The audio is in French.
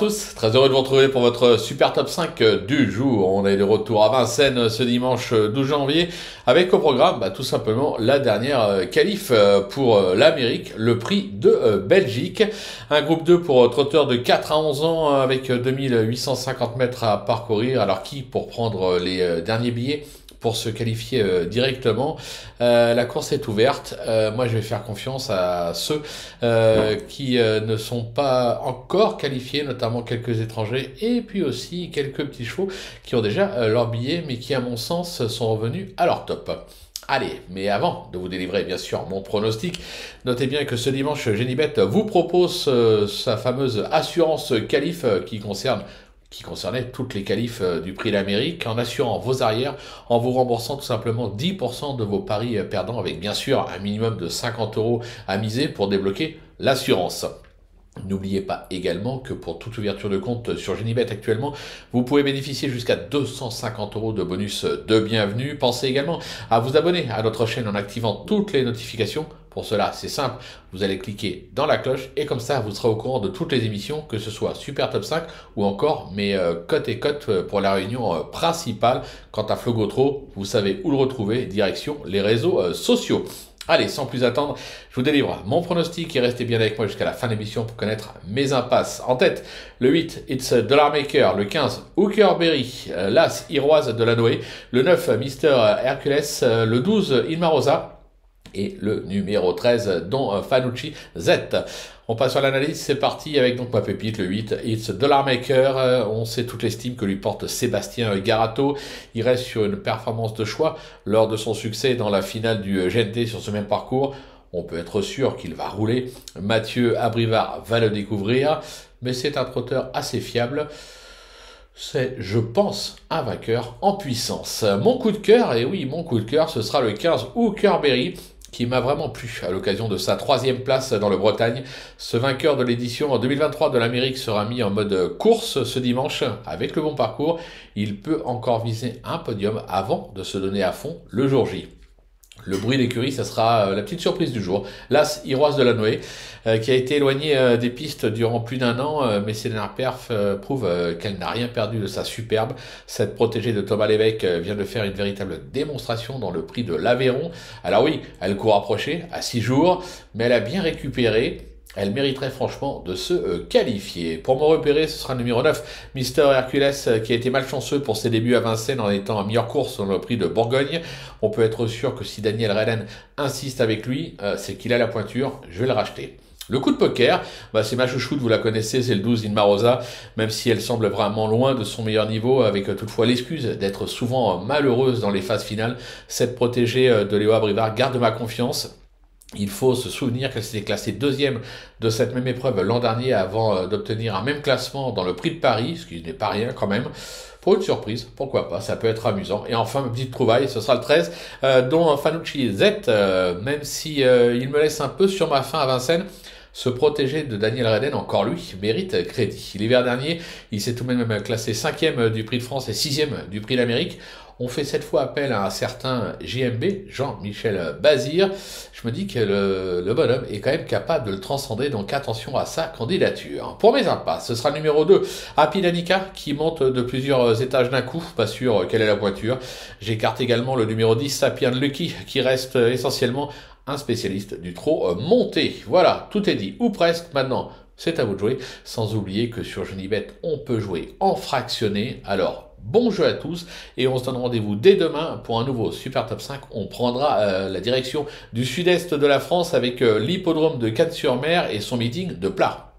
tous, très heureux de vous retrouver pour votre super top 5 du jour. On est de retour à Vincennes ce dimanche 12 janvier avec au programme tout simplement la dernière qualif pour l'Amérique, le prix de Belgique. Un groupe 2 pour trotteurs de 4 à 11 ans avec 2850 mètres à parcourir. Alors qui pour prendre les derniers billets pour se qualifier directement? La course est ouverte. Moi, je vais faire confiance à ceux qui ne sont pas encore qualifiés, notamment quelques étrangers, et puis aussi quelques petits chevaux qui ont déjà leur billet, mais qui, à mon sens, sont revenus à leur top. Allez, mais avant de vous délivrer bien sûr mon pronostic, notez bien que ce dimanche, Genibet vous propose sa fameuse assurance qualif qui concernait toutes les qualifs du prix d'Amérique, en assurant vos arrières, en vous remboursant tout simplement 10% de vos paris perdants, avec bien sûr un minimum de 50 € à miser pour débloquer l'assurance. N'oubliez pas également que pour toute ouverture de compte sur Genibet actuellement, vous pouvez bénéficier jusqu'à 250 € de bonus de bienvenue. Pensez également à vous abonner à notre chaîne en activant toutes les notifications. Pour cela, c'est simple, vous allez cliquer dans la cloche et comme ça, vous serez au courant de toutes les émissions, que ce soit Super Top 5 ou encore mes cotes et cotes pour la réunion principale. Quant à Flo Gautreau, vous savez où le retrouver, direction les réseaux sociaux. Allez, sans plus attendre, je vous délivre mon pronostic et restez bien avec moi jusqu'à la fin de l'émission pour connaître mes impasses. En tête, le 8, It's Dollar Maker, le 15, Hooker Berry, l'As, Iroise de la Noé, le 9, Mister Hercules, le 12, Ilmarosa, et le numéro 13, Don Fanucci Z. On passe sur l'analyse, c'est parti avec donc ma pépite, le 8, It's Dollar Maker. On sait toute l'estime que lui porte Sébastien Garato. Il reste sur une performance de choix lors de son succès dans la finale du GNT sur ce même parcours. On peut être sûr qu'il va rouler. Mathieu Abrivard va le découvrir, mais c'est un trotteur assez fiable. C'est, je pense, un vainqueur en puissance. Mon coup de cœur, et oui, mon coup de cœur, ce sera le 15 Hooker Berry, qui m'a vraiment plu à l'occasion de sa 3e place dans le Bretagne. Ce vainqueur de l'édition 2023 de l'Amérique sera mis en mode course ce dimanche. Avec le bon parcours, il peut encore viser un podium avant de se donner à fond le jour J. Le bruit d'écurie, ça sera la petite surprise du jour. L'As Iroise de la Noé, qui a été éloignée des pistes durant plus d'un an, mais ses dernières perfs prouvent qu'elle n'a rien perdu de sa superbe. Cette protégée de Thomas Lévesque vient de faire une véritable démonstration dans le prix de l'Aveyron. Alors oui, elle court approché à 6 jours, mais elle a bien récupéré. Elle mériterait franchement de se qualifier. Pour me repérer, ce sera le numéro 9, Mister Hercules, qui a été malchanceux pour ses débuts à Vincennes en étant en meilleure course dans le prix de Bourgogne. On peut être sûr que si Daniel Reden insiste avec lui, c'est qu'il a la pointure, je vais le racheter. Le coup de poker, c'est ma chouchoute, vous la connaissez, c'est le 12 Ilmarosa, même si elle semble vraiment loin de son meilleur niveau, avec toutefois l'excuse d'être souvent malheureuse dans les phases finales. Cette protégée de Léo Abrivard garde ma confiance. Il faut se souvenir qu'elle s'était classée 2e de cette même épreuve l'an dernier avant d'obtenir un même classement dans le prix de Paris, ce qui n'est pas rien quand même. Pour une surprise, pourquoi pas, ça peut être amusant. Et enfin, ma petite trouvaille, ce sera le 13, dont Fanucci Z, même si il me laisse un peu sur ma faim à Vincennes. Ce protégé de Daniel Reden, encore lui, mérite crédit. L'hiver dernier, il s'est tout de même classé 5e du prix de France et 6e du prix d'Amérique. On fait cette fois appel à un certain JMB, Jean-Michel Bazir. Je me dis que le bonhomme est quand même capable de le transcender, donc attention à sa candidature. Pour mes impasses, ce sera le numéro 2, Happy Danica, qui monte de plusieurs étages d'un coup, pas sûr quelle est la pointure. J'écarte également le numéro 10, Sapien Lucky, qui reste essentiellement un spécialiste du trot monté. Voilà, tout est dit, ou presque. Maintenant, c'est à vous de jouer. Sans oublier que sur Genibet, on peut jouer en fractionné. Alors, bon jeu à tous et on se donne rendez-vous dès demain pour un nouveau Super Top 5. On prendra la direction du sud-est de la France avec l'hippodrome de Cannes-sur-Mer et son meeting de plat.